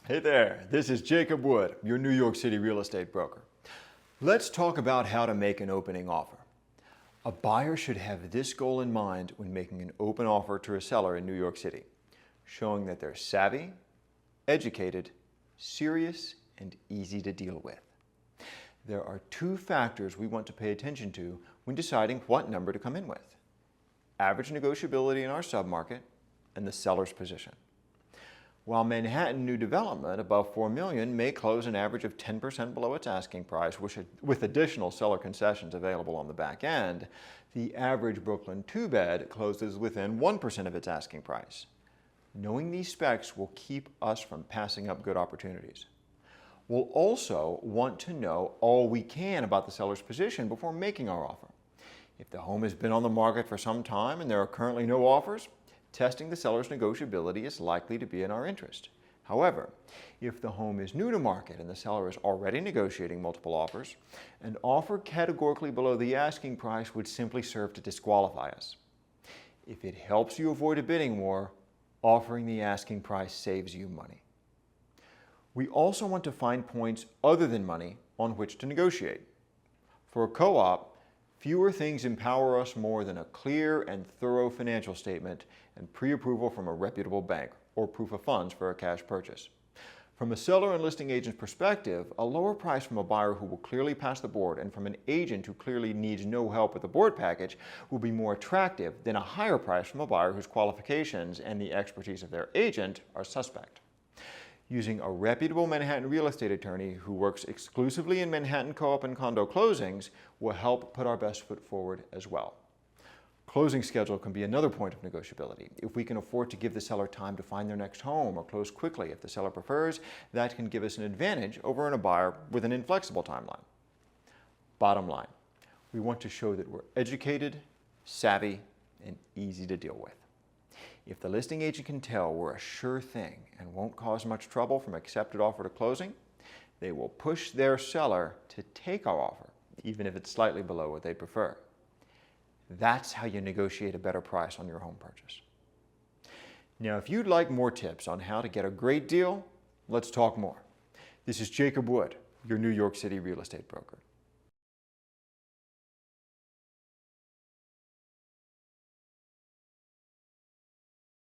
Hey there, this is Jacob Wood, your New York City real estate broker. Let's talk about how to make an opening offer. A buyer should have this goal in mind when making an open offer to a seller in New York City, showing that they're savvy, educated, serious, and easy to deal with. There are two factors we want to pay attention to when deciding what number to come in with: average negotiability in our submarket and the seller's position. While Manhattan new development above $4 million may close an average of 10% below its asking price, with additional seller concessions available on the back end, the average Brooklyn 2-bed closes within 1% of its asking price. Knowing these specs will keep us from passing up good opportunities. We'll also want to know all we can about the seller's position before making our offer. If the home has been on the market for some time and there are currently no offers, testing the seller's negotiability is likely to be in our interest. However, if the home is new to market and the seller is already negotiating multiple offers, an offer categorically below the asking price would simply serve to disqualify us. If it helps you avoid a bidding war, offering the asking price saves you money. We also want to find points other than money on which to negotiate. For a co-op, fewer things empower us more than a clear and thorough financial statement and pre-approval from a reputable bank or proof of funds for a cash purchase. From a seller and listing agent's perspective, a lower price from a buyer who will clearly pass the board and from an agent who clearly needs no help with the board package will be more attractive than a higher price from a buyer whose qualifications and the expertise of their agent are suspect. Using a reputable Manhattan real estate attorney who works exclusively in Manhattan co-op and condo closings will help put our best foot forward as well. Closing schedule can be another point of negotiability. If we can afford to give the seller time to find their next home or close quickly if the seller prefers, that can give us an advantage over a buyer with an inflexible timeline. Bottom line, we want to show that we're educated, savvy, and easy to deal with. If the listing agent can tell we're a sure thing and won't cause much trouble from accepted offer to closing, they will push their seller to take our offer, even if it's slightly below what they prefer. That's how you negotiate a better price on your home purchase. Now, if you'd like more tips on how to get a great deal, let's talk more. This is Jacob Wood, your New York City real estate broker.